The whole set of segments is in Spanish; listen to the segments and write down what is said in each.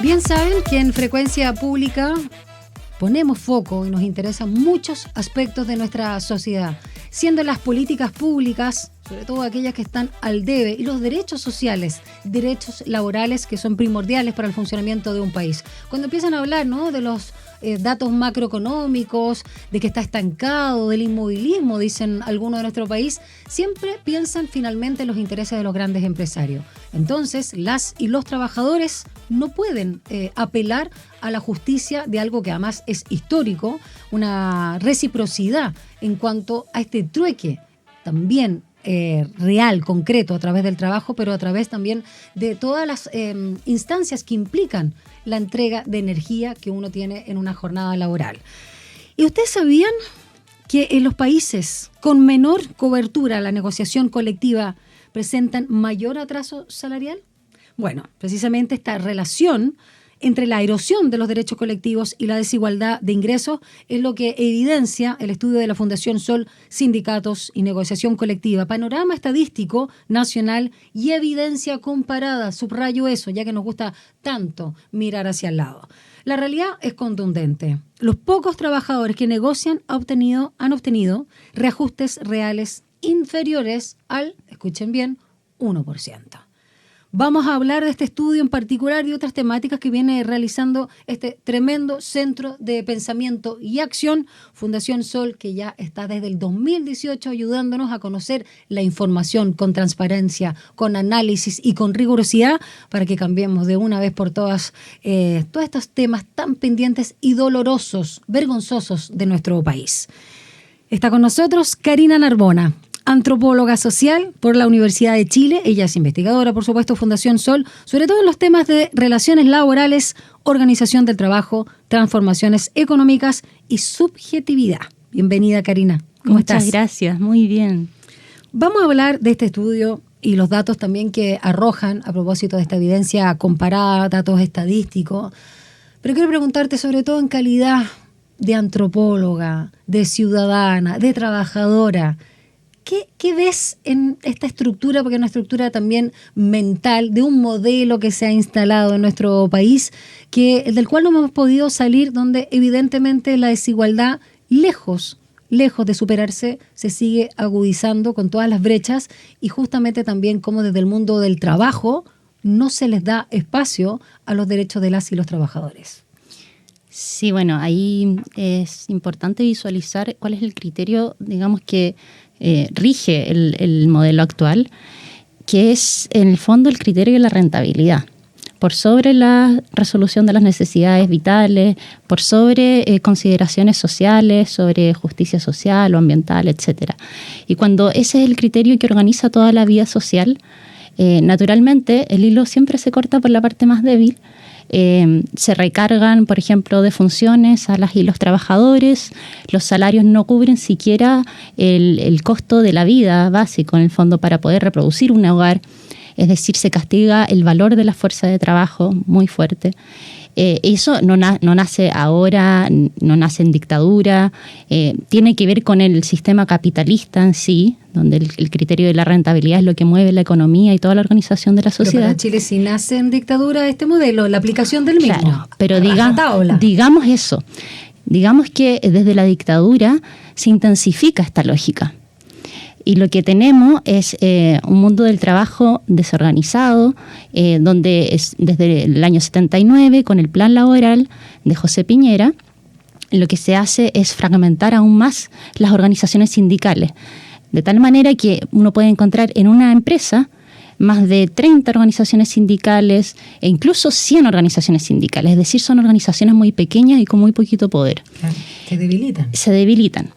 Bien saben que en Frecuencia Pública ponemos foco y nos interesan muchos aspectos de nuestra sociedad, siendo las políticas públicas, sobre todo aquellas que están al debe, y los derechos sociales, derechos laborales que son primordiales para el funcionamiento de un país. Cuando empiezan a hablar, ¿no?, de los datos macroeconómicos, de que está estancado, del inmovilismo, dicen algunos de nuestro país, siempre piensan finalmente en los intereses de los grandes empresarios. Entonces, las y los trabajadores no pueden apelar a la justicia de algo que además es histórico, una reciprocidad en cuanto a este trueque también real, concreto, a través del trabajo, pero a través también de todas las instancias que implican la entrega de energía que uno tiene en una jornada laboral. ¿Y ustedes sabían que en los países con menor cobertura a la negociación colectiva presentan mayor atraso salarial? Bueno, precisamente esta relación entre la erosión de los derechos colectivos y la desigualdad de ingresos es lo que evidencia el estudio de la Fundación Sol, Sindicatos y Negociación Colectiva, panorama estadístico nacional y evidencia comparada. Subrayo eso, ya que nos gusta tanto mirar hacia el lado. La realidad es contundente. Los pocos trabajadores que negocian han obtenido reajustes reales inferiores al, escuchen bien, 1%. Vamos a hablar de este estudio en particular y otras temáticas que viene realizando este tremendo centro de pensamiento y acción, Fundación Sol, que ya está desde el 2018 ayudándonos a conocer la información con transparencia, con análisis y con rigurosidad para que cambiemos de una vez por todas todos estos temas tan pendientes y dolorosos, vergonzosos de nuestro país. Está con nosotros Karina Narbona, antropóloga social por la Universidad de Chile. Ella es investigadora, por supuesto, Fundación Sol, sobre todo en los temas de relaciones laborales, organización del trabajo, transformaciones económicas y subjetividad. Bienvenida, Karina. ¿Cómo estás? Muchas gracias, muy bien. Vamos a hablar de este estudio y los datos también que arrojan a propósito de esta evidencia comparada, datos estadísticos. Pero quiero preguntarte, sobre todo en calidad de antropóloga, de ciudadana, de trabajadora, ¿Qué ves en esta estructura? Porque es una estructura también mental de un modelo que se ha instalado en nuestro país, del cual no hemos podido salir, donde evidentemente la desigualdad, lejos de superarse, se sigue agudizando con todas las brechas, y justamente también como desde el mundo del trabajo no se les da espacio a los derechos de las y los trabajadores. Sí, bueno, ahí es importante visualizar cuál es el criterio, digamos, que rige el modelo actual, que es en el fondo el criterio de la rentabilidad, por sobre la resolución de las necesidades vitales, por sobre consideraciones sociales, sobre justicia social o ambiental, etcétera. Y cuando ese es el criterio que organiza toda la vida social, naturalmente el hilo siempre se corta por la parte más débil. Se recargan, por ejemplo, de funciones a las y los trabajadores. Los salarios no cubren siquiera el costo de la vida básico, en el fondo, para poder reproducir un hogar. Es decir, se castiga el valor de la fuerza de trabajo muy fuerte. Eso no nace ahora, no nace en dictadura, tiene que ver con el sistema capitalista en sí, donde el criterio de la rentabilidad es lo que mueve la economía y toda la organización de la sociedad. Pero para Chile sí nace en dictadura este modelo, la aplicación del mismo. Claro, pero digamos eso, digamos que desde la dictadura se intensifica esta lógica. Y lo que tenemos es un mundo del trabajo desorganizado, donde desde el año 79, con el plan laboral de José Piñera, lo que se hace es fragmentar aún más las organizaciones sindicales, de tal manera que uno puede encontrar en una empresa más de 30 organizaciones sindicales e incluso 100 organizaciones sindicales, es decir, son organizaciones muy pequeñas y con muy poquito poder. Se debilitan.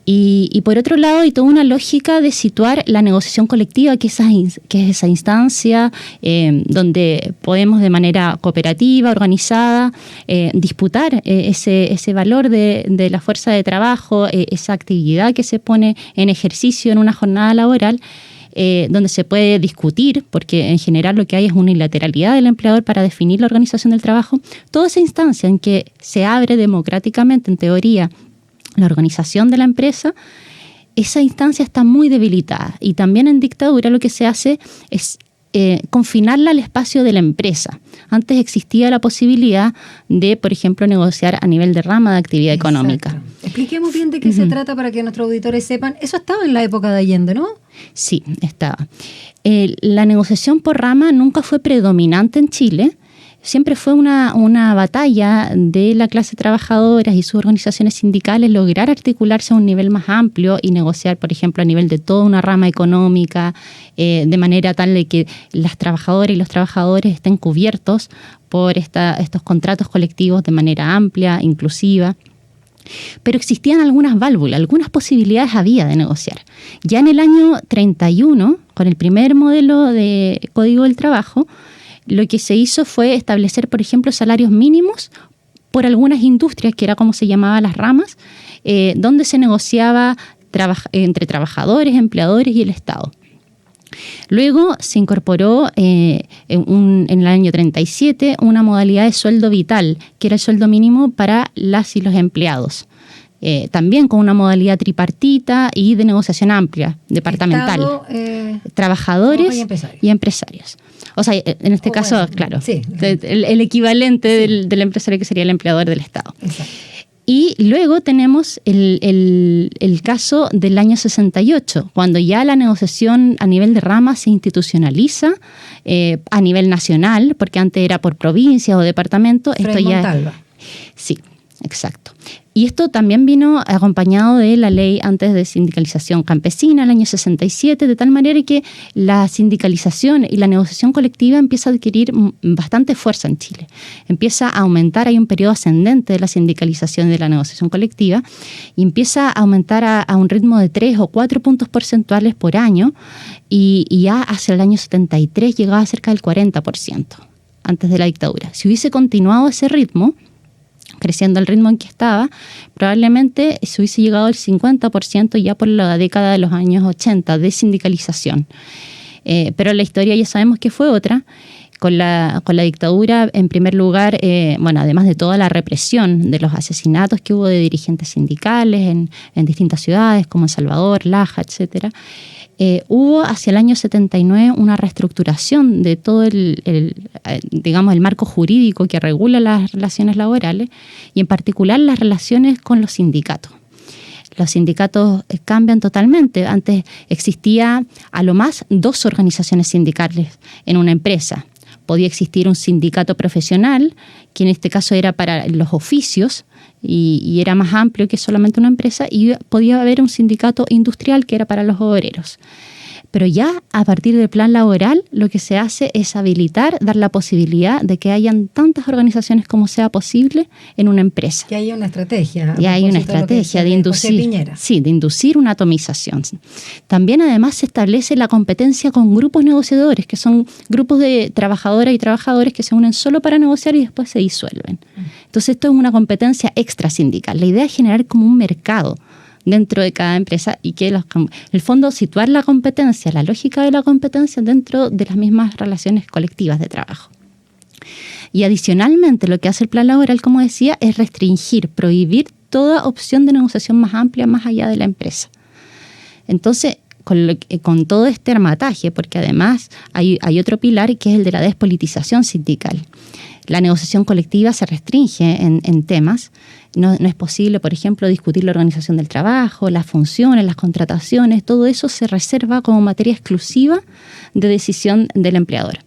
Y por otro lado hay toda una lógica de situar la negociación colectiva, que es esa instancia donde podemos de manera cooperativa, organizada, disputar ese valor de la fuerza de trabajo, esa actividad que se pone en ejercicio en una jornada laboral, donde se puede discutir, porque en general lo que hay es unilateralidad del empleador para definir la organización del trabajo. Toda esa instancia en que se abre democráticamente, en teoría, la organización de la empresa, esa instancia está muy debilitada. Y también en dictadura lo que se hace es confinarla al espacio de la empresa. Antes existía la posibilidad de, por ejemplo, negociar a nivel de rama de actividad económica. Expliquemos bien de qué se trata para que nuestros auditores sepan. Eso estaba en la época de Allende, ¿no? Sí, estaba. La negociación por rama nunca fue predominante en Chile. Siempre fue una batalla de la clase trabajadora y sus organizaciones sindicales lograr articularse a un nivel más amplio y negociar, por ejemplo, a nivel de toda una rama económica, de manera tal de que las trabajadoras y los trabajadores estén cubiertos por estos contratos colectivos de manera amplia, inclusiva. Pero existían algunas válvulas, algunas posibilidades había de negociar. Ya en el año 31, con el primer modelo de Código del Trabajo, lo que se hizo fue establecer, por ejemplo, salarios mínimos por algunas industrias, que era como se llamaban las ramas, donde se negociaba entre trabajadores, empleadores y el Estado. Luego se incorporó en el año 37 una modalidad de sueldo vital, que era el sueldo mínimo para las y los empleados. También con una modalidad tripartita y de negociación amplia, departamental. Estado, trabajadores y empresarios. O sea, en este caso, bueno, claro, sí, el equivalente del empresario, que sería el empleador del Estado. Exacto. Y luego tenemos el caso del año 68, cuando ya la negociación a nivel de rama se institucionaliza a nivel nacional, porque antes era por provincia o departamento. Esto ya Montalva. Sí, exacto. Y esto también vino acompañado de la ley antes de sindicalización campesina, el año 67, de tal manera que la sindicalización y la negociación colectiva empieza a adquirir bastante fuerza en Chile. Empieza a aumentar, hay un periodo ascendente de la sindicalización y de la negociación colectiva, y empieza a aumentar a un ritmo de 3 o 4 puntos porcentuales por año, y ya hacia el año 73 llegaba a cerca del 40% antes de la dictadura. Si hubiese continuado ese ritmo, creciendo al ritmo en que estaba, probablemente se hubiese llegado al 50% ya por la década de los años 80 de sindicalización. Pero la historia ya sabemos que fue otra. Con la dictadura, en primer lugar, además de toda la represión de los asesinatos que hubo de dirigentes sindicales en distintas ciudades, como en Salvador, Laja, etcétera, hubo hacia el año 79 una reestructuración de todo el marco jurídico que regula las relaciones laborales, y en particular las relaciones con los sindicatos. Los sindicatos cambian totalmente. Antes existía a lo más 2 organizaciones sindicales en una empresa. Podía existir un sindicato profesional, que en este caso era para los oficios y era más amplio que solamente una empresa, y podía haber un sindicato industrial que era para los obreros. Pero ya a partir del plan laboral lo que se hace es habilitar, dar la posibilidad de que hayan tantas organizaciones como sea posible en una empresa. Que haya una estrategia. Y hay una estrategia de inducir una atomización. También además se establece la competencia con grupos negociadores, que son grupos de trabajadoras y trabajadores que se unen solo para negociar y después se disuelven. Entonces esto es una competencia extrasindical. La idea es generar como un mercado dentro de cada empresa y que en el fondo situar la competencia, la lógica de la competencia dentro de las mismas relaciones colectivas de trabajo. Y adicionalmente lo que hace el plan laboral, como decía, es restringir, prohibir toda opción de negociación más amplia más allá de la empresa. Entonces, con todo este armataje, porque además hay otro pilar que es el de la despolitización sindical. La negociación colectiva se restringe en temas. No es posible, por ejemplo, discutir la organización del trabajo, las funciones, las contrataciones. Todo eso se reserva como materia exclusiva de decisión del empleador.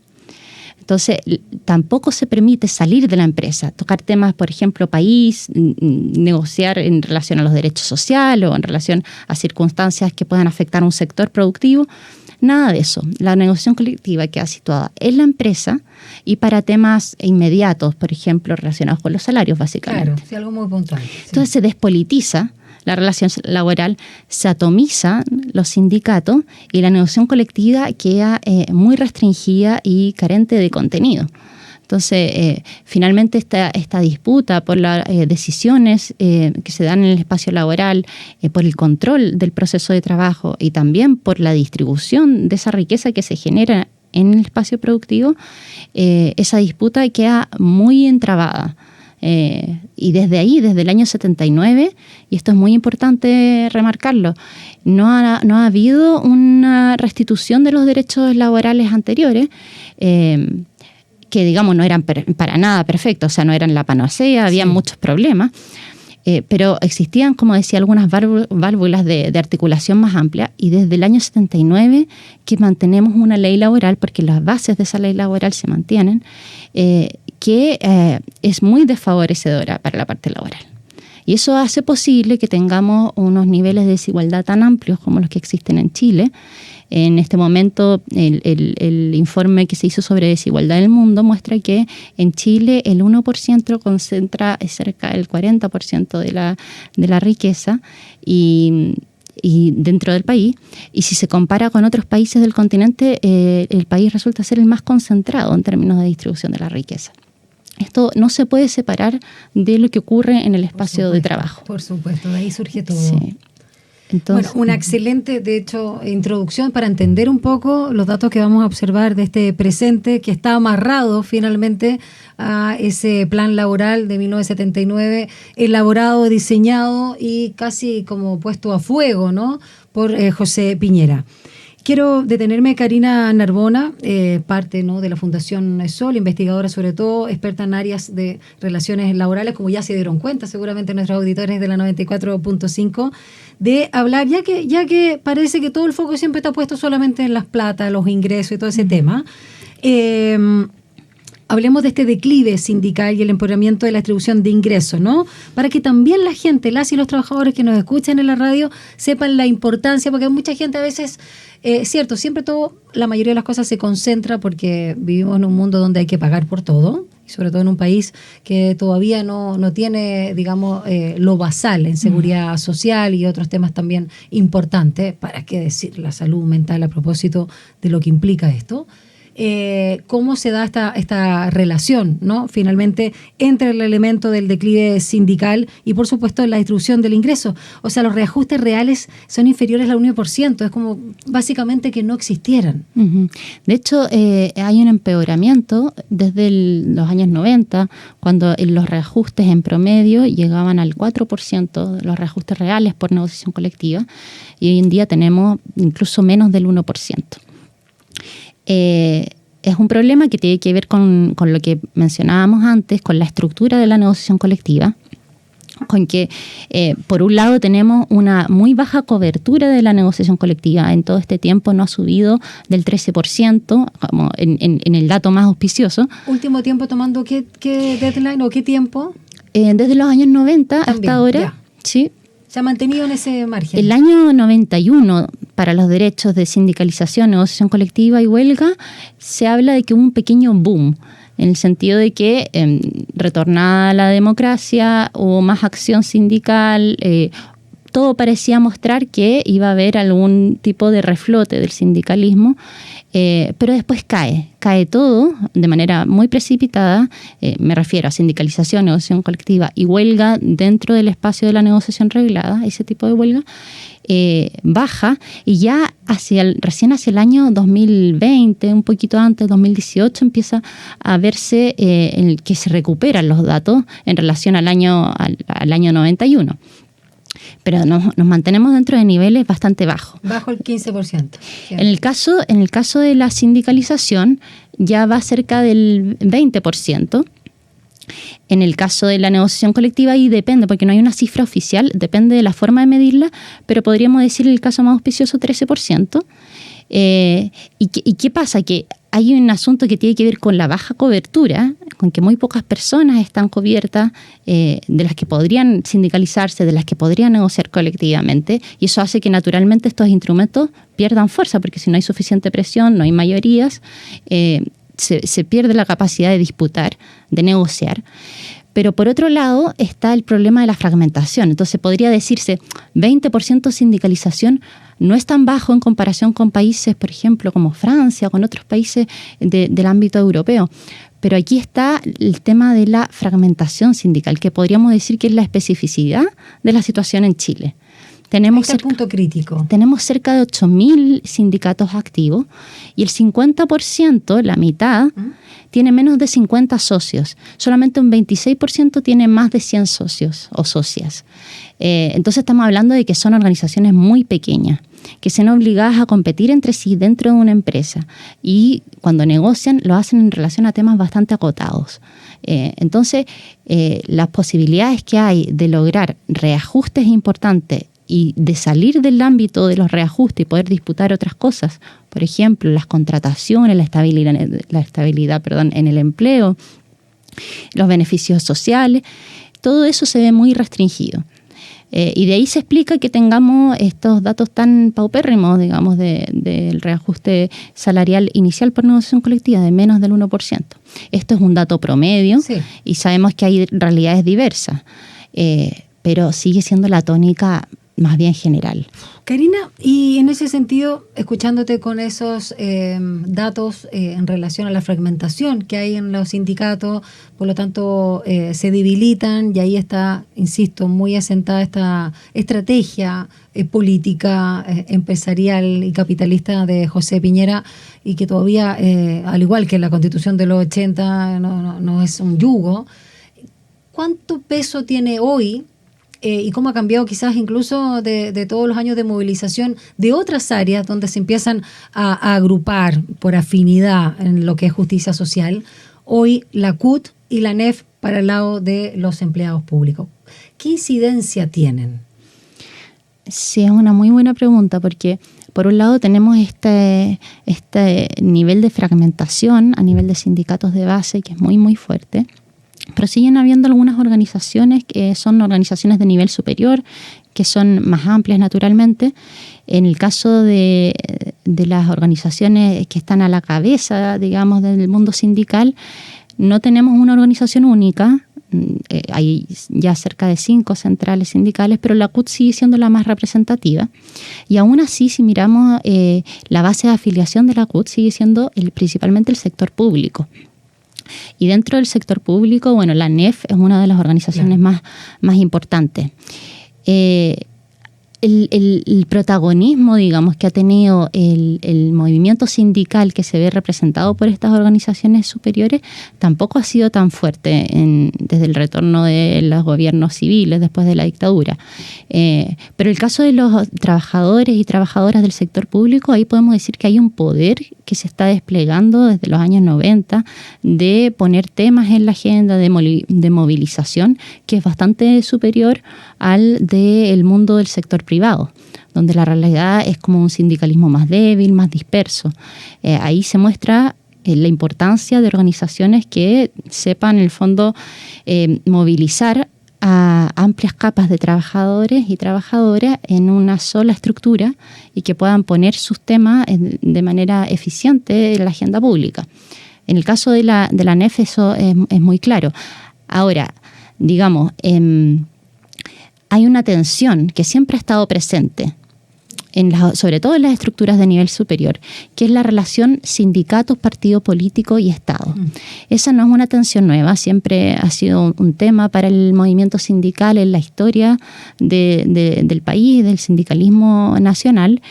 Entonces, tampoco se permite salir de la empresa, tocar temas, por ejemplo, país, negociar en relación a los derechos sociales o en relación a circunstancias que puedan afectar a un sector productivo. Nada de eso. La negociación colectiva queda situada en la empresa y para temas inmediatos, por ejemplo, relacionados con los salarios, básicamente. Claro, sí, algo muy puntual. Sí. Entonces se despolitiza la relación laboral, se atomizan los sindicatos y la negociación colectiva queda muy restringida y carente de contenido. Entonces, finalmente esta disputa por las decisiones que se dan en el espacio laboral, por el control del proceso de trabajo y también por la distribución de esa riqueza que se genera en el espacio productivo, esa disputa queda muy entrabada. Y desde ahí, desde el año 79, y esto es muy importante remarcarlo, no ha habido una restitución de los derechos laborales anteriores, que digamos no eran para nada perfectos, o sea, no eran la panacea, había muchos problemas, pero existían, como decía, algunas válvulas de articulación más amplia, y desde el año 79 que mantenemos una ley laboral, porque las bases de esa ley laboral se mantienen, que es muy desfavorecedora para la parte laboral. Y eso hace posible que tengamos unos niveles de desigualdad tan amplios como los que existen en Chile. En este momento, el informe que se hizo sobre desigualdad del mundo muestra que en Chile el 1% concentra cerca del 40% de la riqueza y dentro del país, y si se compara con otros países del continente, el país resulta ser el más concentrado en términos de distribución de la riqueza. Esto no se puede separar de lo que ocurre en el espacio de trabajo. Por supuesto, de ahí surge todo. Sí. Entonces, bueno, una excelente, de hecho, introducción para entender un poco los datos que vamos a observar de este presente que está amarrado finalmente a ese plan laboral de 1979, elaborado, diseñado y casi como puesto a fuego, ¿no?, por José Piñera. Quiero detenerme, Karina Narbona, parte, ¿no?, de la Fundación Sol, investigadora sobre todo, experta en áreas de relaciones laborales, como ya se dieron cuenta seguramente nuestros auditores de la 94.5, de hablar, ya que parece que todo el foco siempre está puesto solamente en las plata, los ingresos y todo ese tema. Hablemos de este declive sindical y el empoderamiento de la distribución de ingresos, ¿no? Para que también la gente, las y los trabajadores que nos escuchan en la radio, sepan la importancia, porque hay mucha gente a veces, cierto, siempre la mayoría de las cosas se concentra porque vivimos en un mundo donde hay que pagar por todo, y sobre todo en un país que todavía no tiene, digamos, lo basal en seguridad social y otros temas también importantes, para qué decir la salud mental a propósito de lo que implica esto. Cómo se da esta relación, ¿no?, finalmente entre el elemento del declive sindical y por supuesto la distribución del ingreso. O sea, los reajustes reales son inferiores al 1%, es como básicamente que no existieran. Uh-huh. De hecho, hay un empeoramiento desde los años 90, cuando los reajustes en promedio llegaban al 4% de los reajustes reales por negociación colectiva, y hoy en día tenemos incluso menos del 1%. Es un problema que tiene que ver con lo que mencionábamos antes, con la estructura de la negociación colectiva, con que por un lado tenemos una muy baja cobertura de la negociación colectiva. En todo este tiempo no ha subido del 13%, como en el dato más auspicioso. ¿Último tiempo tomando qué deadline o qué tiempo? Desde los años 90 también, hasta ahora, ya. Sí. ¿Se ha mantenido en ese margen? El año 91, para los derechos de sindicalización, negociación colectiva y huelga, se habla de que hubo un pequeño boom, en el sentido de que retornada la democracia, hubo más acción sindical, todo parecía mostrar que iba a haber algún tipo de reflote del sindicalismo, pero después cae todo de manera muy precipitada. Me refiero a sindicalización, negociación colectiva y huelga dentro del espacio de la negociación reglada, ese tipo de huelga, baja, y ya recién hacia el año 2020, un poquito antes, 2018, empieza a verse que se recuperan los datos en relación al año 91. Pero nos mantenemos dentro de niveles bastante bajos. Bajo el 15%. En el caso de la sindicalización ya va cerca del 20%. En el caso de la negociación colectiva, y depende, porque no hay una cifra oficial, depende de la forma de medirla, pero podríamos decir el caso más auspicioso 13%. ¿Y qué pasa? Que hay un asunto que tiene que ver con la baja cobertura, con que muy pocas personas están cubiertas, de las que podrían sindicalizarse, de las que podrían negociar colectivamente, y eso hace que naturalmente estos instrumentos pierdan fuerza, porque si no hay suficiente presión, no hay mayorías, se pierde la capacidad de disputar, de negociar. Pero por otro lado está el problema de la fragmentación. Entonces podría decirse 20% sindicalización no es tan bajo en comparación con países, por ejemplo, como Francia o con otros países del ámbito europeo. Pero aquí está el tema de la fragmentación sindical, que podríamos decir que es la especificidad de la situación en Chile. Tenemos el punto crítico. Tenemos cerca de 8.000 sindicatos activos y el 50%, la mitad, tiene menos de 50 socios. Solamente un 26% tiene más de 100 socios o socias. Entonces estamos hablando de que son organizaciones muy pequeñas, que se ven obligadas a competir entre sí dentro de una empresa y cuando negocian lo hacen en relación a temas bastante acotados. Entonces, las posibilidades que hay de lograr reajustes importantes y de salir del ámbito de los reajustes y poder disputar otras cosas, por ejemplo, las contrataciones, la estabilidad en el empleo, los beneficios sociales, todo eso se ve muy restringido. Y de ahí se explica que tengamos estos datos tan paupérrimos, digamos, del reajuste salarial inicial por negociación colectiva de menos del 1%. Esto es un dato promedio, sí, y sabemos que hay realidades diversas, pero sigue siendo la tónica más bien general. Karina, y en ese sentido, escuchándote con esos datos en relación a la fragmentación que hay en los sindicatos, por lo tanto se debilitan y ahí está, insisto, muy asentada esta estrategia política, empresarial y capitalista de José Piñera y que todavía, al igual que la Constitución de los 80, no es un yugo. ¿Cuánto peso tiene hoy? Y cómo ha cambiado quizás incluso de todos los años de movilización de otras áreas donde se empiezan a agrupar por afinidad en lo que es justicia social. Hoy la CUT y la NEF para el lado de los empleados públicos. ¿Qué incidencia tienen? Sí, es una muy buena pregunta porque por un lado tenemos este nivel de fragmentación a nivel de sindicatos de base que es muy, muy fuerte. Pero siguen habiendo algunas organizaciones que son organizaciones de nivel superior, que son más amplias naturalmente. En el caso de las organizaciones que están a la cabeza, digamos, del mundo sindical, no tenemos una organización única. Hay ya cerca de 5 centrales sindicales, pero la CUT sigue siendo la más representativa. Y aún así, si miramos la base de afiliación de la CUT, sigue siendo principalmente el sector público. Y dentro del sector público, bueno, la NEF es una de las organizaciones más importantes. El protagonismo, digamos, que ha tenido el movimiento sindical que se ve representado por estas organizaciones superiores tampoco ha sido tan fuerte desde el retorno de los gobiernos civiles después de la dictadura. Pero el caso de los trabajadores y trabajadoras del sector público, ahí podemos decir que hay un poder que se está desplegando desde los años 90 de poner temas en la agenda de movilización que es bastante superior al del mundo del sector privado, donde la realidad es como un sindicalismo más débil, más disperso. Ahí se muestra la importancia de organizaciones que sepan, en el fondo, movilizar a amplias capas de trabajadores y trabajadoras en una sola estructura y que puedan poner sus temas de manera eficiente en la agenda pública. En el caso de la NEF eso es muy claro. Ahora, digamos, hay una tensión que siempre ha estado presente, sobre todo en las estructuras de nivel superior, que es la relación sindicatos, partido político y Estado. Esa no es una tensión nueva, siempre ha sido un tema para el movimiento sindical en la historia del país, del sindicalismo nacional,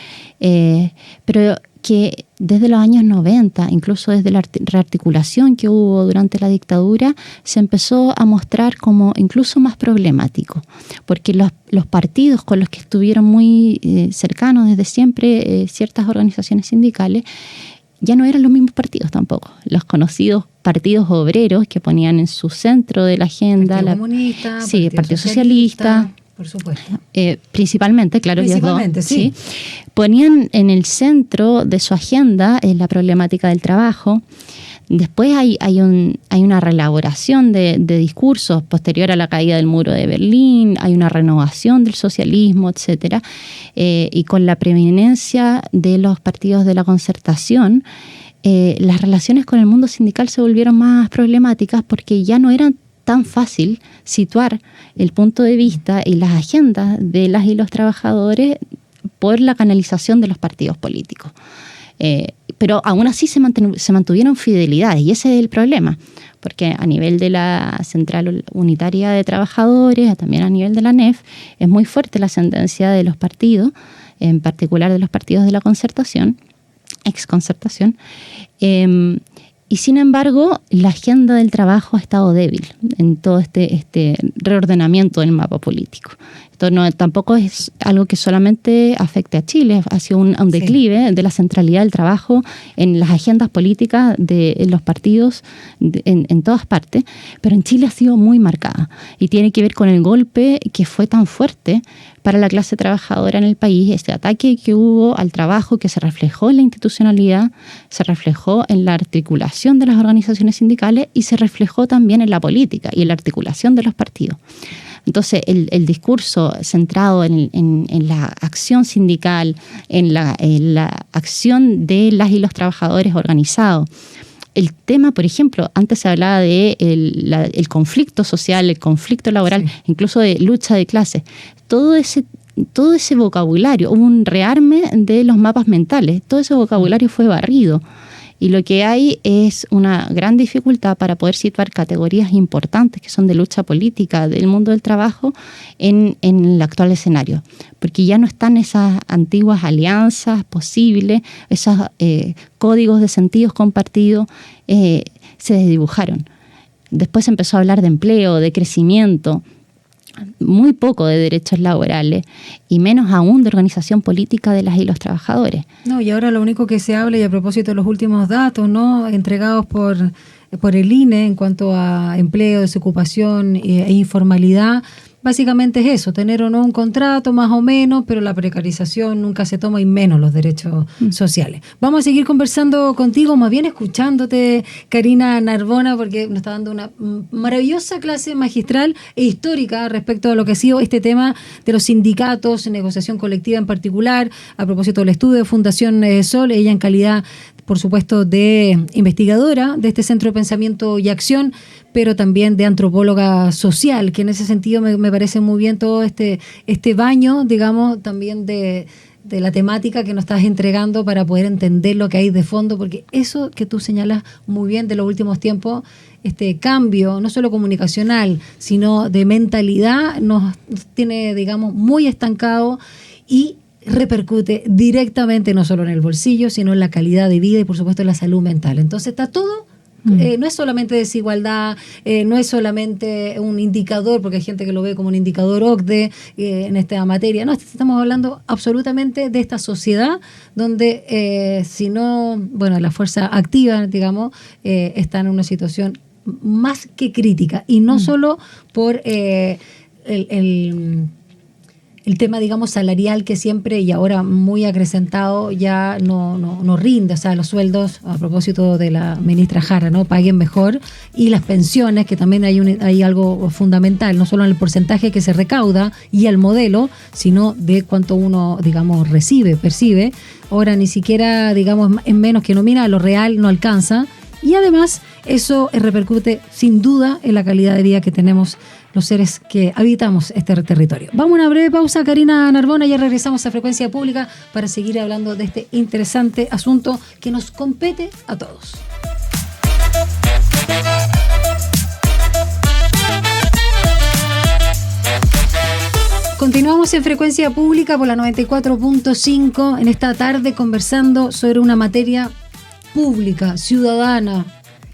pero que desde los años 90, incluso desde la rearticulación que hubo durante la dictadura, se empezó a mostrar como incluso más problemático, porque los partidos con los que estuvieron muy cercanos desde siempre ciertas organizaciones sindicales, ya no eran los mismos partidos tampoco. Los conocidos partidos obreros que ponían en su centro de la agenda... Partido Comunista, Partido Socialista. Por supuesto. Principalmente, claro, principalmente, sí. Ponían en el centro de su agenda la problemática del trabajo. Después hay una reelaboración de discursos posterior a la caída del muro de Berlín, hay una renovación del socialismo, etcétera, y con la preeminencia de los partidos de la concertación, las relaciones con el mundo sindical se volvieron más problemáticas porque ya no eran tan fácil situar el punto de vista y las agendas de las y los trabajadores por la canalización de los partidos políticos. Pero aún así se mantuvieron fidelidades, y ese es el problema, porque a nivel de la Central Unitaria de Trabajadores, también a nivel de la ANEF, es muy fuerte la ascendencia de los partidos, en particular de los partidos de la concertación, exconcertación, y sin embargo la agenda del trabajo ha estado débil en todo este reordenamiento del mapa político. Esto tampoco es algo que solamente afecte a Chile, ha sido un declive de la centralidad del trabajo en las agendas políticas de los partidos en todas partes, pero en Chile ha sido muy marcada y tiene que ver con el golpe que fue tan fuerte para la clase trabajadora en el país, este ataque que hubo al trabajo que se reflejó en la institucionalidad, se reflejó en la articulación de las organizaciones sindicales y se reflejó también en la política y en la articulación de los partidos. Entonces, el discurso centrado en la acción sindical, en la acción de las y los trabajadores organizados. El tema, por ejemplo, antes se hablaba de el conflicto social, el conflicto laboral, incluso de lucha de clases. Todo ese vocabulario, hubo un rearme de los mapas mentales, todo ese vocabulario fue barrido. Y lo que hay es una gran dificultad para poder situar categorías importantes que son de lucha política del mundo del trabajo en el actual escenario. Porque ya no están esas antiguas alianzas posibles, esos códigos de sentidos compartidos, se desdibujaron. Después se empezó a hablar de empleo, de crecimiento, muy poco de derechos laborales y menos aún de organización política de las y los trabajadores. No, y ahora lo único que se habla, y a propósito de los últimos datos, ¿no?, entregados por el INE en cuanto a empleo, desocupación e informalidad, básicamente es eso, tener o no un contrato más o menos, pero la precarización nunca se toma y menos los derechos sociales. Vamos a seguir conversando contigo, más bien escuchándote, Karina Narbona, porque nos está dando una maravillosa clase magistral e histórica respecto a lo que ha sido este tema de los sindicatos, negociación colectiva en particular, a propósito del estudio de Fundación Sol, ella en calidad, por supuesto, de investigadora de este Centro de Pensamiento y Acción, pero también de antropóloga social, que en ese sentido me parece muy bien todo este baño, digamos, también de la temática que nos estás entregando para poder entender lo que hay de fondo, porque eso que tú señalas muy bien de los últimos tiempos, este cambio, no solo comunicacional, sino de mentalidad, nos tiene, digamos, muy estancados y repercute directamente no solo en el bolsillo, sino en la calidad de vida y, por supuesto, en la salud mental. Entonces está todo. No es solamente desigualdad, no es solamente un indicador, porque hay gente que lo ve como un indicador OCDE en esta materia. No, estamos hablando absolutamente de esta sociedad donde, si no, bueno, la fuerza activa, digamos, está en una situación más que crítica. Y no solo por el tema, digamos, salarial, que siempre y ahora muy acrecentado ya no rinde. O sea, los sueldos, a propósito de la ministra Jara, ¿no?, paguen mejor, y las pensiones, que también hay algo fundamental, no solo en el porcentaje que se recauda y el modelo, sino de cuánto uno, digamos, percibe. Ahora ni siquiera, digamos, en menos que nómina, lo real no alcanza. Y además eso repercute sin duda en la calidad de vida que tenemos los seres que habitamos este territorio. Vamos a una breve pausa, Karina Narbona, y ya regresamos a Frecuencia Pública para seguir hablando de este interesante asunto que nos compete a todos. Continuamos en Frecuencia Pública por la 94.5 en esta tarde conversando sobre una materia pública, ciudadana,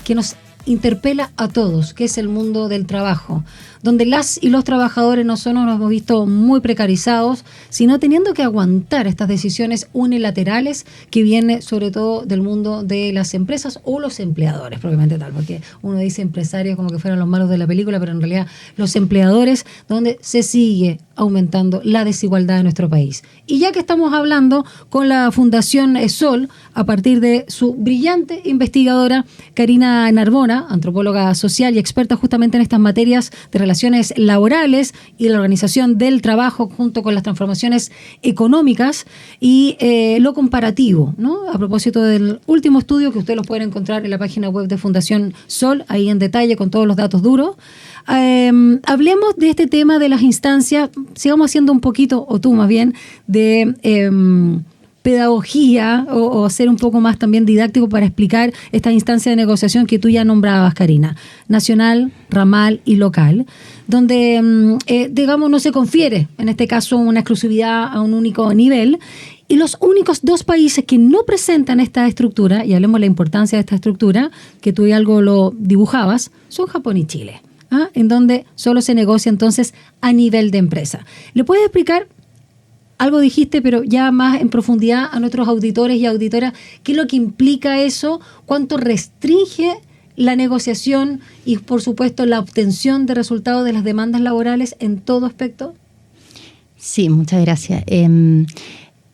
que nos interpela a todos, que es el mundo del trabajo, donde las y los trabajadores no solo nos hemos visto muy precarizados, sino teniendo que aguantar estas decisiones unilaterales que vienen sobre todo del mundo de las empresas o los empleadores, propiamente tal, porque uno dice empresarios como que fueran los malos de la película, pero en realidad los empleadores, donde se sigue aumentando la desigualdad en nuestro país. Y ya que estamos hablando con la Fundación Sol, a partir de su brillante investigadora Karina Narbona, antropóloga social y experta justamente en estas materias de relaciones laborales y la organización del trabajo junto con las transformaciones económicas y lo comparativo, ¿no? A propósito del último estudio que ustedes lo pueden encontrar en la página web de Fundación Sol, ahí en detalle con todos los datos duros. Hablemos de este tema de las instancias, sigamos haciendo un poquito, o tú más bien, de pedagogía o ser un poco más también didáctico para explicar esta instancia de negociación que tú ya nombrabas, Karina, nacional, ramal y local, donde, digamos, no se confiere, en este caso, una exclusividad a un único nivel. Y los únicos dos países que no presentan esta estructura, y hablemos de la importancia de esta estructura, que tú y algo lo dibujabas, son Japón y Chile, en donde solo se negocia entonces a nivel de empresa. ¿Le puedes explicar? Algo dijiste, pero ya más en profundidad a nuestros auditores y auditoras, ¿qué es lo que implica eso? ¿Cuánto restringe la negociación y, por supuesto, la obtención de resultados de las demandas laborales en todo aspecto? Sí, muchas gracias.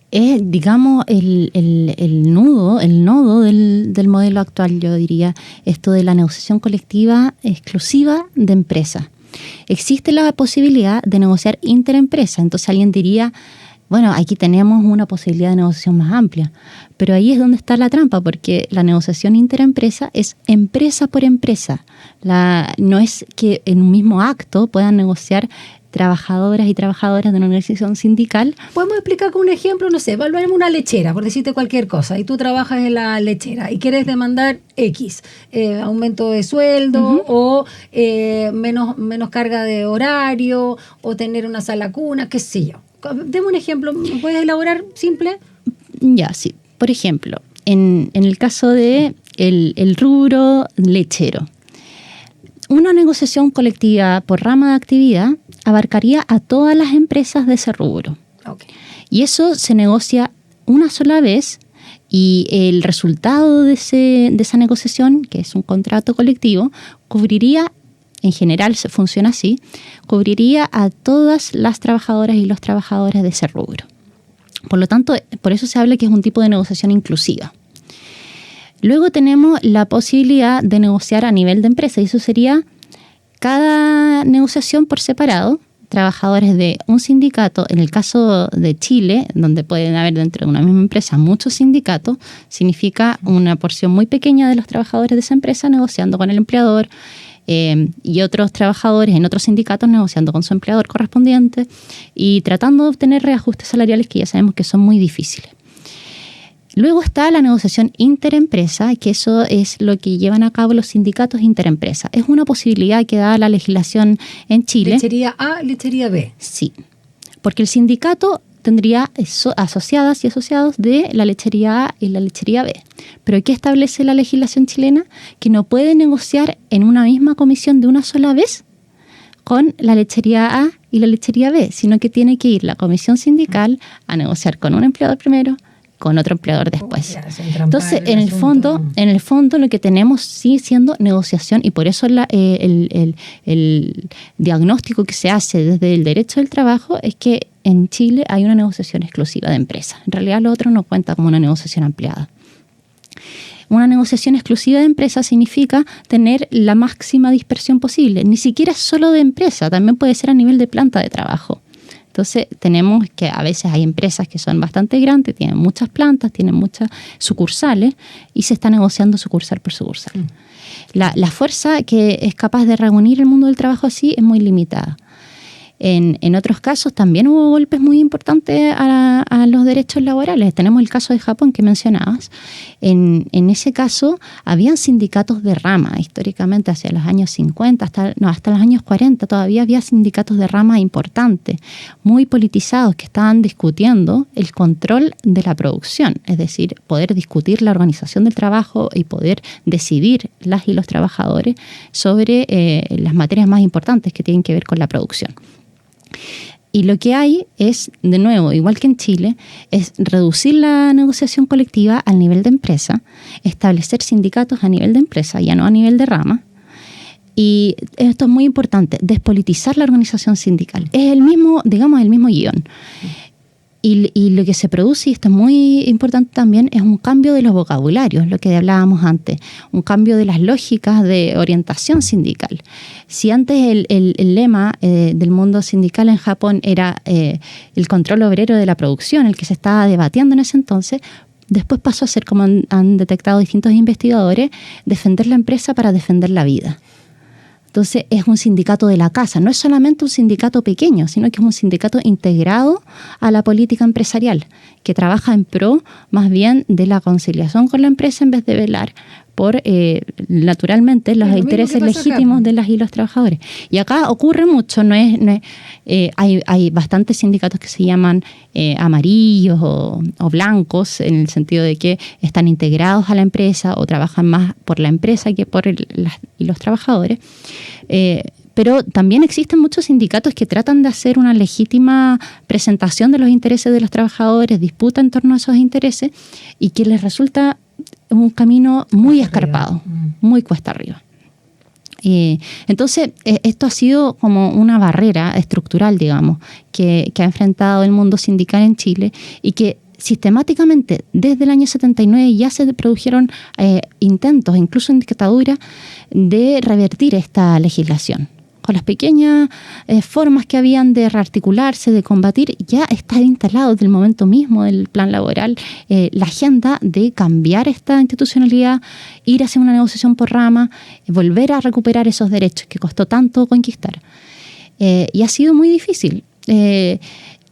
Es, digamos, el nodo del modelo actual, yo diría, esto de la negociación colectiva exclusiva de empresas. Existe la posibilidad de negociar interempresa, entonces alguien diría, bueno, aquí tenemos una posibilidad de negociación más amplia, pero ahí es donde está la trampa, porque la negociación interempresa es empresa por empresa. No es que en un mismo acto puedan negociar trabajadoras y trabajadoras de una organización sindical. Podemos explicar con un ejemplo, no sé, evaluemos una lechera, por decirte cualquier cosa, y tú trabajas en la lechera y quieres demandar X, aumento de sueldo, o menos carga de horario, o tener una sala cuna, qué sé yo. Deme un ejemplo, ¿me puedes elaborar simple? Ya, sí. Por ejemplo, en el caso de el rubro lechero, una negociación colectiva por rama de actividad abarcaría a todas las empresas de ese rubro. Okay. Y eso se negocia una sola vez y el resultado de esa negociación, que es un contrato colectivo, cubriría, en general se funciona así, cubriría a todas las trabajadoras y los trabajadores de ese rubro. Por lo tanto, por eso se habla que es un tipo de negociación inclusiva. Luego tenemos la posibilidad de negociar a nivel de empresa, y eso sería cada negociación por separado, trabajadores de un sindicato. En el caso de Chile, donde pueden haber dentro de una misma empresa muchos sindicatos, significa una porción muy pequeña de los trabajadores de esa empresa negociando con el empleador, y otros trabajadores en otros sindicatos negociando con su empleador correspondiente y tratando de obtener reajustes salariales que ya sabemos que son muy difíciles. Luego está la negociación interempresa, que eso es lo que llevan a cabo los sindicatos interempresa. Es una posibilidad que da la legislación en Chile. ¿Lechería A, lechería B? Sí, porque el sindicato tendría asociadas y asociados de la lechería A y la lechería B. Pero ¿qué establece la legislación chilena? Que no puede negociar en una misma comisión de una sola vez con la lechería A y la lechería B, sino que tiene que ir la comisión sindical a negociar con un empleador primero, con otro empleador después. Entonces, en el fondo lo que tenemos sigue siendo negociación, y por eso el diagnóstico que se hace desde el derecho del trabajo es que en Chile hay una negociación exclusiva de empresa. En realidad lo otro no cuenta como una negociación ampliada. Una negociación exclusiva de empresa significa tener la máxima dispersión posible. Ni siquiera es solo de empresa, también puede ser a nivel de planta de trabajo. Entonces tenemos que a veces hay empresas que son bastante grandes, tienen muchas plantas, tienen muchas sucursales y se está negociando sucursal por sucursal. La fuerza que es capaz de reunir el mundo del trabajo así es muy limitada. En otros casos también hubo golpes muy importantes a los derechos laborales. Tenemos el caso de Japón que mencionabas. En ese caso habían sindicatos de rama históricamente hacia los años 50, hasta los años 40 todavía había sindicatos de rama importantes, muy politizados, que estaban discutiendo el control de la producción, es decir, poder discutir la organización del trabajo y poder decidir las y los trabajadores sobre las materias más importantes que tienen que ver con la producción. Y lo que hay es, de nuevo, igual que en Chile, es reducir la negociación colectiva al nivel de empresa, establecer sindicatos a nivel de empresa, ya no a nivel de rama. Y esto es muy importante, despolitizar la organización sindical. Es el mismo guión. Y lo que se produce, y esto es muy importante también, es un cambio de los vocabularios, lo que hablábamos antes, un cambio de las lógicas de orientación sindical. Si antes el lema del mundo sindical en Japón era el control obrero de la producción, el que se estaba debatiendo en ese entonces, después pasó a ser, como han detectado distintos investigadores, defender la empresa para defender la vida. Entonces es un sindicato de la casa, no es solamente un sindicato pequeño, sino que es un sindicato integrado a la política empresarial, que trabaja en pro más bien de la conciliación con la empresa en vez de velar por, naturalmente, los intereses legítimos de las y los trabajadores. Y acá ocurre mucho, hay bastantes sindicatos que se llaman amarillos o blancos, en el sentido de que están integrados a la empresa o trabajan más por la empresa que por los trabajadores. Pero también existen muchos sindicatos que tratan de hacer una legítima presentación de los intereses de los trabajadores, disputa en torno a esos intereses y que les resulta un camino muy escarpado, muy cuesta arriba. Entonces, esto ha sido como una barrera estructural, digamos, que ha enfrentado el mundo sindical en Chile y que sistemáticamente desde el año 79 ya se produjeron intentos, incluso en dictadura, de revertir esta legislación. Con las pequeñas formas que habían de rearticularse, de combatir, ya está instalado desde el momento mismo del plan laboral la agenda de cambiar esta institucionalidad, ir hacia una negociación por rama, volver a recuperar esos derechos que costó tanto conquistar. Y ha sido muy difícil.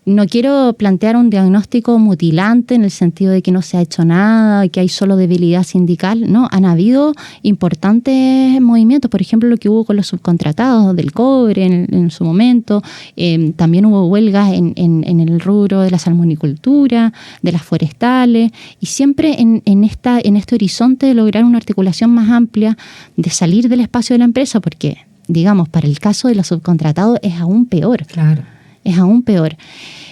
No quiero plantear un diagnóstico mutilante en el sentido de que no se ha hecho nada, que hay solo debilidad sindical. No, han habido importantes movimientos, por ejemplo, lo que hubo con los subcontratados del cobre en su momento. También hubo huelgas en el rubro de la salmonicultura, de las forestales, y siempre en este horizonte de lograr una articulación más amplia, de salir del espacio de la empresa, porque, digamos, para el caso de los subcontratados es aún peor. Claro. Es aún peor.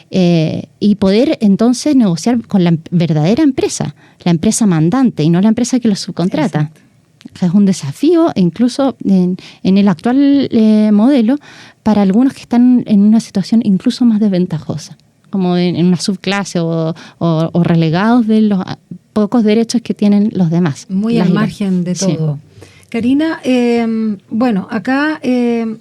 Y poder entonces negociar con la verdadera empresa, la empresa mandante y no la empresa que los subcontrata. Exacto. Es un desafío, incluso en el actual modelo, para algunos que están en una situación incluso más desventajosa, como en una subclase o relegados de los pocos derechos que tienen los demás. Muy al margen de todo. Sí. Karina, bueno, acá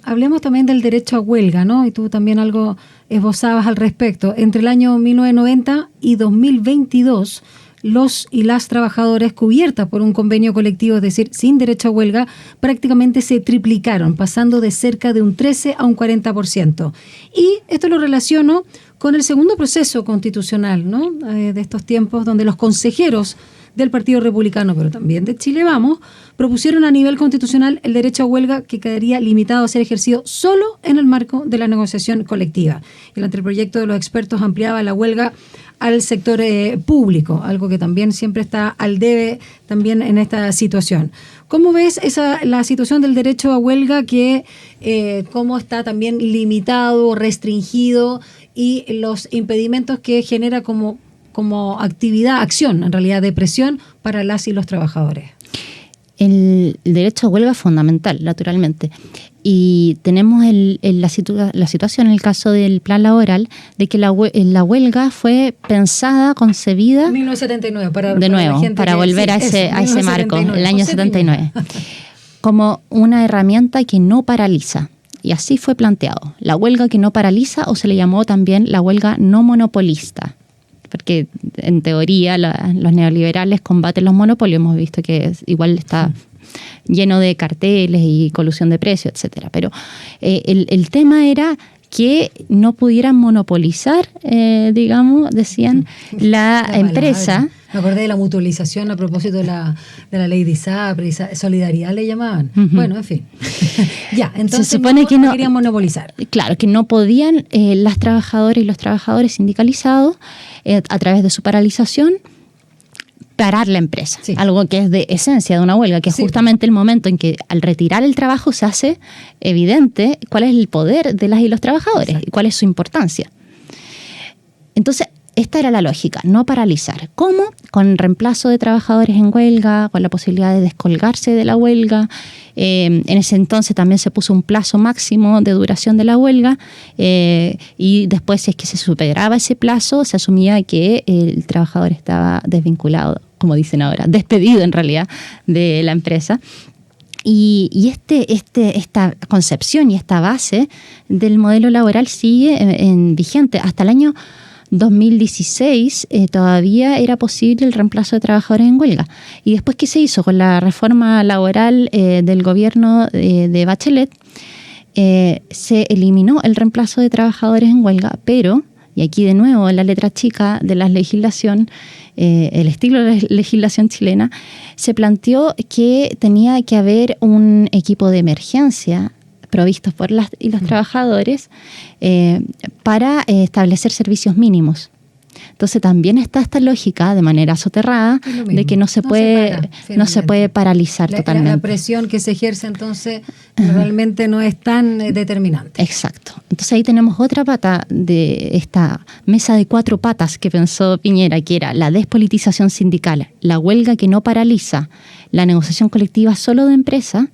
hablemos también del derecho a huelga, ¿no? Y tú también algo esbozabas al respecto. Entre el año 1990 y 2022, los y las trabajadores cubiertas por un convenio colectivo, es decir, sin derecho a huelga, prácticamente se triplicaron, pasando de cerca de un 13 a un 40%. Y esto lo relaciono con el segundo proceso constitucional, ¿no? De estos tiempos donde los consejeros del Partido Republicano, pero también de Chile Vamos, propusieron a nivel constitucional el derecho a huelga que quedaría limitado a ser ejercido solo en el marco de la negociación colectiva. El anteproyecto de los expertos ampliaba la huelga al sector público, algo que también siempre está al debe también en esta situación. ¿Cómo ves la situación del derecho a huelga que cómo está también limitado, restringido y los impedimentos que genera como acción, en realidad, de presión para las y los trabajadores? El derecho a huelga es fundamental, naturalmente. Y tenemos la situación, en el caso del plan laboral, de que la huelga fue pensada, concebida... 1979, para volver a ese marco, el año 79, como una herramienta que no paraliza. Y así fue planteado. La huelga que no paraliza, o se le llamó también la huelga no monopolista, porque en teoría los neoliberales combaten los monopolios. Hemos visto que igual está lleno de carteles y colusión de precios, etcétera. Pero el tema era que no pudieran monopolizar, digamos, decían, la empresa. Me acordé de la mutualización a propósito de la ley de ISAPRE, solidaridad le llamaban. Uh-huh. Bueno, en fin. Ya, entonces se supone que no querían monopolizar. Claro, que no podían las trabajadoras y los trabajadores sindicalizados, a través de su paralización, parar la empresa. Sí. Algo que es de esencia de una huelga, que es justamente el momento en que al retirar el trabajo se hace evidente cuál es el poder de las y los trabajadores. Exacto. Y cuál es su importancia. Entonces, esta era la lógica, no paralizar. ¿Cómo? Con reemplazo de trabajadores en huelga, con la posibilidad de descolgarse de la huelga. En ese entonces también se puso un plazo máximo de duración de la huelga, y después, si es que se superaba ese plazo, se asumía que el trabajador estaba desvinculado, como dicen ahora, despedido en realidad de la empresa. Y esta concepción y esta base del modelo laboral sigue vigente. Hasta el año 2016 todavía era posible el reemplazo de trabajadores en huelga. Y después, ¿qué se hizo? Con la reforma laboral del gobierno de Bachelet, se eliminó el reemplazo de trabajadores en huelga, pero Y aquí de nuevo, en la letra chica de la legislación, el estilo de legislación chilena, se planteó que tenía que haber un equipo de emergencia provistos por las y los trabajadores para establecer servicios mínimos. Entonces también está esta lógica de manera soterrada de que no se puede paralizar totalmente. La presión que se ejerce entonces realmente no es tan determinante. Exacto. Entonces ahí tenemos otra pata de esta mesa de 4 patas que pensó Piñera, que era la despolitización sindical, la huelga que no paraliza, la negociación colectiva solo de empresa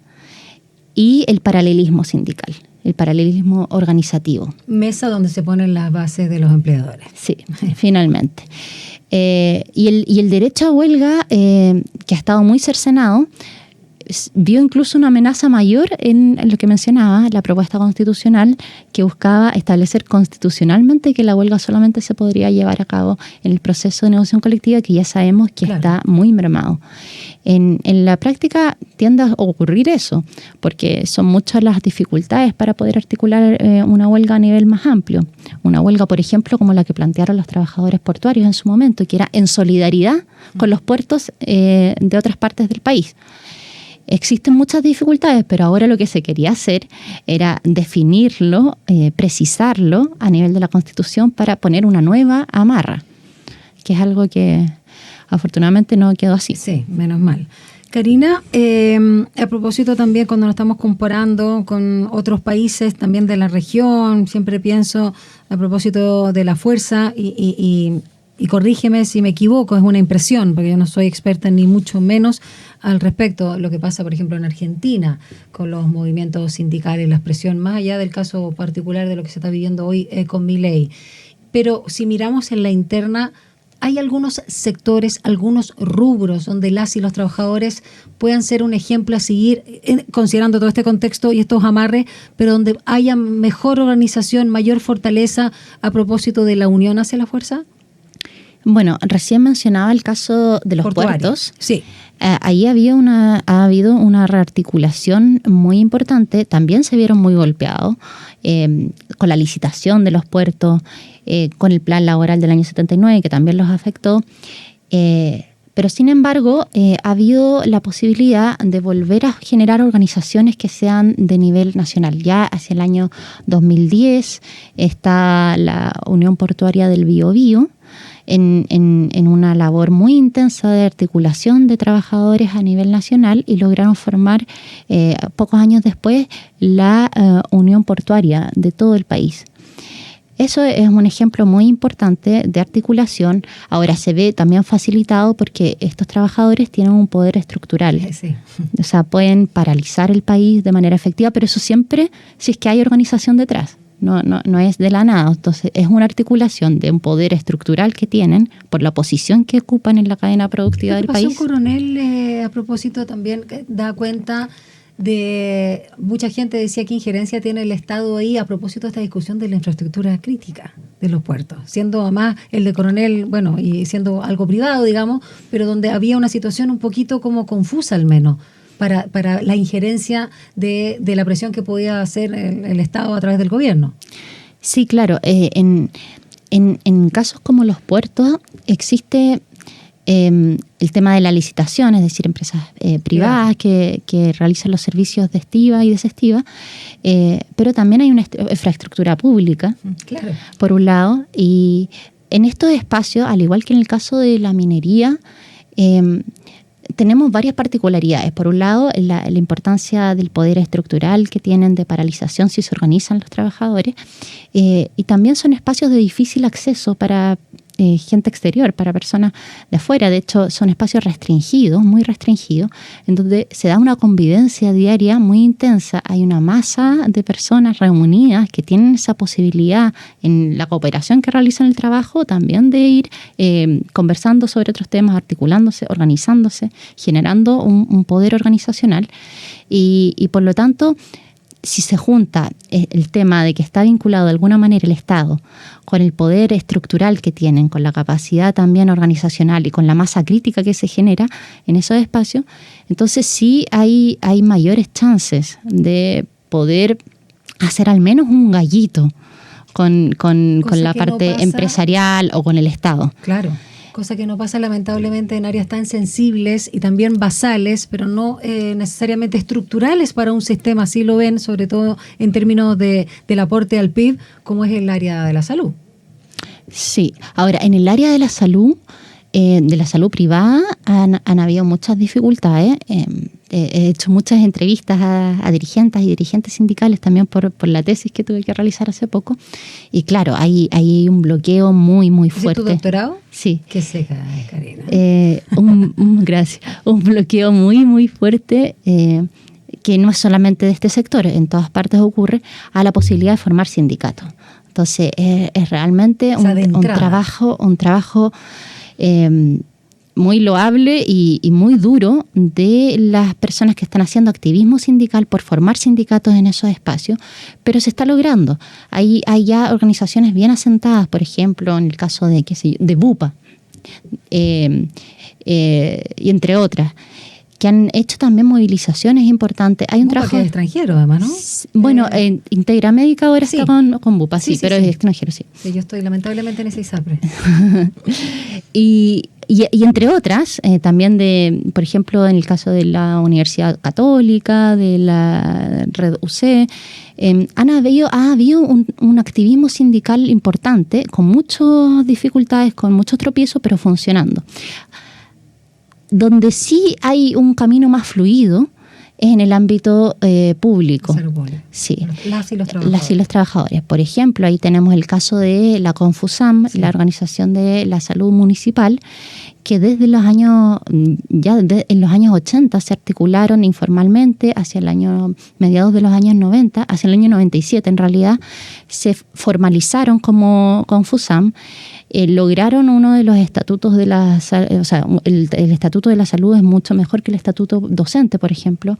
y el paralelismo sindical. El paralelismo organizativo. Mesa donde se ponen las bases de los empleadores. Sí, finalmente. Y el derecho a huelga, que ha estado muy cercenado, vio incluso una amenaza mayor en lo que mencionaba, la propuesta constitucional que buscaba establecer constitucionalmente que la huelga solamente se podría llevar a cabo en el proceso de negociación colectiva, que ya sabemos que está muy mermado. En la práctica tiende a ocurrir eso, porque son muchas las dificultades para poder articular una huelga a nivel más amplio. Una huelga, por ejemplo, como la que plantearon los trabajadores portuarios en su momento, que era en solidaridad con los puertos de otras partes del país. Existen muchas dificultades, pero ahora lo que se quería hacer era definirlo, precisarlo a nivel de la Constitución para poner una nueva amarra, que es algo que afortunadamente no quedó así. Sí, menos mal. Karina, a propósito también cuando nos estamos comparando con otros países también de la región, siempre pienso a propósito de la fuerza y corrígeme si me equivoco, es una impresión, porque yo no soy experta ni mucho menos al respecto. Lo que pasa, por ejemplo, en Argentina, con los movimientos sindicales, la expresión, más allá del caso particular de lo que se está viviendo hoy con Milei. Pero si miramos en la interna, hay algunos sectores, algunos rubros donde las y los trabajadores puedan ser un ejemplo a seguir, considerando todo este contexto y estos amarres, pero donde haya mejor organización, mayor fortaleza a propósito de la unión hacia la fuerza. Bueno, recién mencionaba el caso de los puertos. Sí. Ahí ha habido una rearticulación muy importante. También se vieron muy golpeados con la licitación de los puertos, con el plan laboral del año 79, que también los afectó. Pero sin embargo, ha habido la posibilidad de volver a generar organizaciones que sean de nivel nacional. Ya hacia el año 2010 está la Unión Portuaria del Biobío, en una labor muy intensa de articulación de trabajadores a nivel nacional, y lograron formar pocos años después la Unión Portuaria de todo el país. Eso es un ejemplo muy importante de articulación. Ahora se ve también facilitado porque estos trabajadores tienen un poder estructural. Sí. O sea, pueden paralizar el país de manera efectiva, pero eso siempre si es que hay organización detrás. No es de la nada. Entonces es una articulación de un poder estructural que tienen por la posición que ocupan en la cadena productiva del país. Coronel, a propósito también da cuenta de mucha gente decía que injerencia tiene el Estado ahí a propósito de esta discusión de la infraestructura crítica de los puertos, siendo además el de Coronel, bueno, y siendo algo privado, digamos, pero donde había una situación un poquito como confusa al menos para la injerencia de la presión que podía hacer el Estado a través del gobierno. Sí, claro. En casos como los puertos existe el tema de la licitación, es decir, empresas privadas que realizan los servicios de estiva y desestiva, pero también hay una infraestructura pública, claro, por un lado, y en estos espacios, al igual que en el caso de la minería, tenemos varias particularidades. Por un lado, la importancia del poder estructural que tienen de paralización si se organizan los trabajadores, y también son espacios de difícil acceso para gente exterior, para personas de afuera. De hecho, son espacios restringidos, muy restringidos, en donde se da una convivencia diaria muy intensa. Hay una masa de personas reunidas que tienen esa posibilidad en la cooperación que realizan el trabajo, también de ir conversando sobre otros temas, articulándose, organizándose, generando un poder organizacional. Y por lo tanto, si se junta el tema de que está vinculado de alguna manera el Estado con el poder estructural que tienen, con la capacidad también organizacional y con la masa crítica que se genera en esos espacios, entonces sí hay mayores chances de poder hacer al menos un gallito con la parte empresarial o con el Estado. Claro. Cosa que no pasa lamentablemente en áreas tan sensibles y también basales, pero no necesariamente estructurales para un sistema. Así lo ven, sobre todo en términos del aporte al PIB, como es el área de la salud. Sí. Ahora, en el área de la salud privada han habido muchas dificultades. He hecho muchas entrevistas a dirigentes y dirigentes sindicales también por la tesis que tuve que realizar hace poco. Y claro, hay un bloqueo muy, muy fuerte. ¿Es tu doctorado? Sí. Qué seca, Karina. Gracias. Un bloqueo muy, muy fuerte que no es solamente de este sector, en todas partes ocurre, a la posibilidad de formar sindicatos. Entonces, es realmente un trabajo muy loable y muy duro de las personas que están haciendo activismo sindical por formar sindicatos en esos espacios, pero se está logrando. Hay ya organizaciones bien asentadas, por ejemplo, en el caso de BUPA, y entre otras, que han hecho también movilizaciones importantes. Hay un trabajo que es extranjero, además, ¿no? Bueno, Integra Médica ahora está con BUPA, sí, pero es extranjero, sí. Sí, yo estoy lamentablemente en ese ISAPRE. y entre otras, también por ejemplo, en el caso de la Universidad Católica, de la Red UC, ha habido un activismo sindical importante, con muchas dificultades, con muchos tropiezos, pero funcionando. Donde sí hay un camino más fluido es en el ámbito público. Sí. Las y los trabajadores. Las y los trabajadores. Por ejemplo, ahí tenemos el caso de la Confusam, sí, la Organización de la Salud Municipal, que desde los años, en los años 80 se articularon informalmente hacia mediados de los años 90, hacia el año 97 en realidad, se formalizaron como Confusam. Lograron uno de los estatutos de la salud, o sea, el estatuto de la salud es mucho mejor que el estatuto docente, por ejemplo,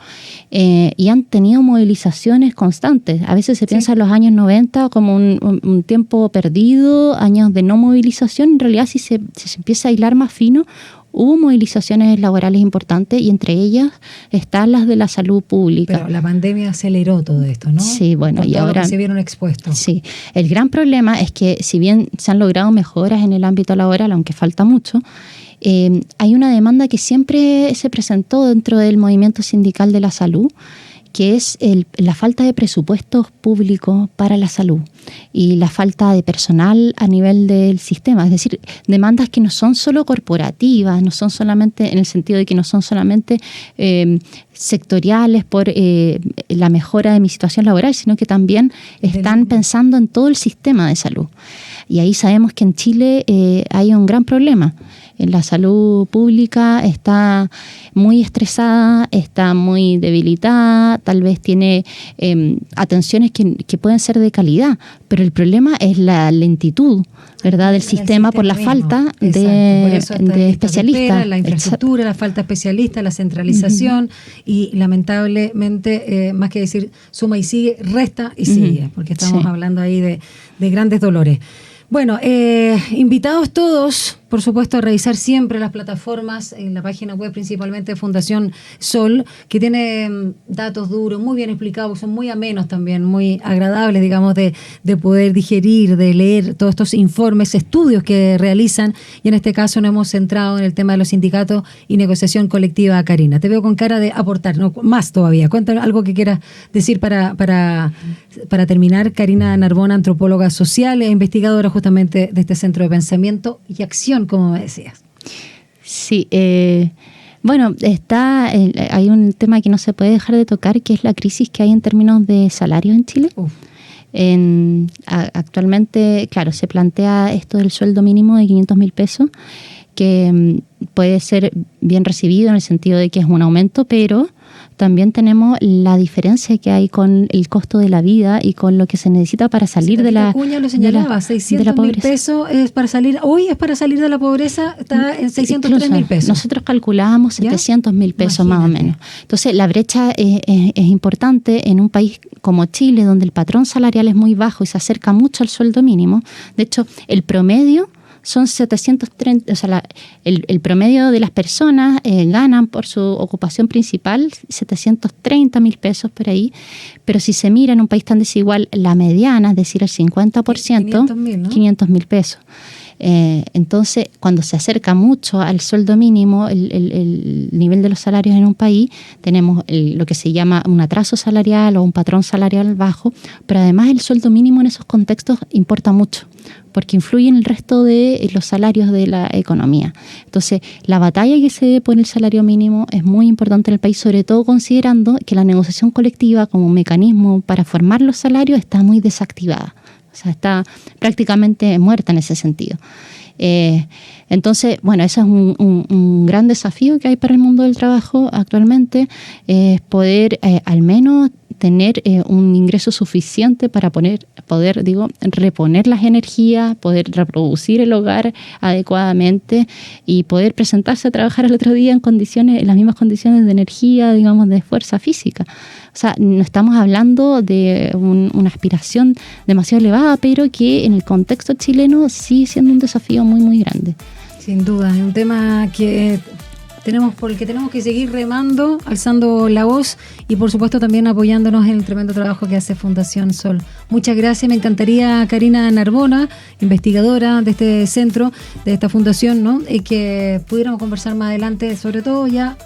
y han tenido movilizaciones constantes. A veces se piensa en los años 90 como un tiempo perdido, años de no movilización. En realidad, si se empieza a hilar más fino, hubo movilizaciones laborales importantes y entre ellas están las de la salud pública. Pero la pandemia aceleró todo esto, ¿no? Sí, bueno, y ahora se vieron expuestos. Sí, el gran problema es que si bien se han logrado mejoras en el ámbito laboral, aunque falta mucho, hay una demanda que siempre se presentó dentro del movimiento sindical de la salud, que es la falta de presupuestos públicos para la salud y la falta de personal a nivel del sistema. Es decir, demandas que no son solo corporativas, no son solamente en el sentido de que no son solamente sectoriales por la mejora de mi situación laboral, sino que también están pensando en todo el sistema de salud. Y ahí sabemos que en Chile hay un gran problema. La salud pública está muy estresada, está muy debilitada, tal vez tiene atenciones que pueden ser de calidad, pero el problema es la lentitud, ¿verdad?, del sistema por la falta de especialistas. La infraestructura, la falta de especialistas, la centralización y lamentablemente, más que decir suma y sigue, resta y sigue, porque estamos hablando ahí de grandes dolores. Bueno, invitados todos, por supuesto, a revisar siempre las plataformas en la página web, principalmente de Fundación Sol, que tiene datos duros, muy bien explicados, son muy amenos también, muy agradables, digamos, de poder digerir, de leer todos estos informes, estudios que realizan, y en este caso nos hemos centrado en el tema de los sindicatos y negociación colectiva. Karina, te veo con cara de aportar, no, más todavía. Cuéntame algo que quieras decir para terminar. Karina Narbona, antropóloga social e investigadora justamente de este Centro de Pensamiento y Acción, como me decías. Sí, bueno, hay un tema que no se puede dejar de tocar, que es la crisis que hay en términos de salarios en Chile. Actualmente, claro, se plantea esto del sueldo mínimo de 500.000 pesos, que puede ser bien recibido en el sentido de que es un aumento, pero también tenemos la diferencia que hay con el costo de la vida y con lo que se necesita para salir de la Acuña lo señalaba, 600.000 pesos es para salir, hoy es para salir de la pobreza, está en 603.000 pesos. Nosotros calculábamos 700.000 pesos. Imagínate. Más o menos. Entonces, la brecha es importante en un país como Chile, donde el patrón salarial es muy bajo y se acerca mucho al sueldo mínimo. De hecho, el promedio son 730, o sea, el promedio de las personas ganan por su ocupación principal 730.000 pesos por ahí, pero si se mira en un país tan desigual, la mediana, es decir, el 50%, 500.000 pesos. Entonces, cuando se acerca mucho al sueldo mínimo, el nivel de los salarios en un país, tenemos lo que se llama un atraso salarial o un patrón salarial bajo, pero además el sueldo mínimo en esos contextos importa mucho, porque influye en el resto de los salarios de la economía. Entonces, la batalla que se dé por el salario mínimo es muy importante en el país, sobre todo considerando que la negociación colectiva como mecanismo para formar los salarios está muy desactivada. O sea, está prácticamente muerta en ese sentido. Entonces, bueno, ese es un gran desafío que hay para el mundo del trabajo actualmente, es poder al menos tener un ingreso suficiente para poder reponer las energías, poder reproducir el hogar adecuadamente y poder presentarse a trabajar el otro día en las mismas condiciones de energía, digamos, de fuerza física. O sea, no estamos hablando de una aspiración demasiado elevada, pero que en el contexto chileno sigue siendo un desafío muy, muy grande. Sin duda, es un tema por el que tenemos que seguir remando, alzando la voz y por supuesto también apoyándonos en el tremendo trabajo que hace Fundación Sol. Muchas gracias, me encantaría, Karina Narbona, investigadora de este centro, de esta fundación, ¿no? Y que pudiéramos conversar más adelante, sobre todo ya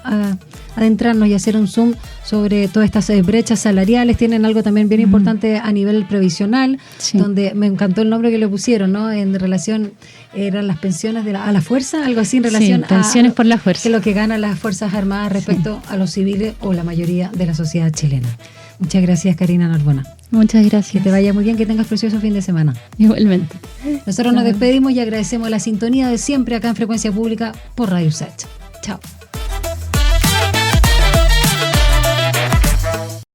adentrarnos y hacer un zoom sobre todas estas brechas salariales. Tienen algo también bien importante a nivel previsional, sí, donde me encantó el nombre que le pusieron, ¿no? En relación, eran las pensiones a la fuerza, algo así en relación a pensiones por la fuerza, que es lo que ganan las Fuerzas Armadas respecto a los civiles o la mayoría de la sociedad chilena. Muchas gracias, Karina Narbona. Muchas gracias. Que te vaya muy bien, que tengas precioso fin de semana. Igualmente. Nosotros nos despedimos y agradecemos la sintonía de siempre acá en Frecuencia Pública por Radio USACH. Chao.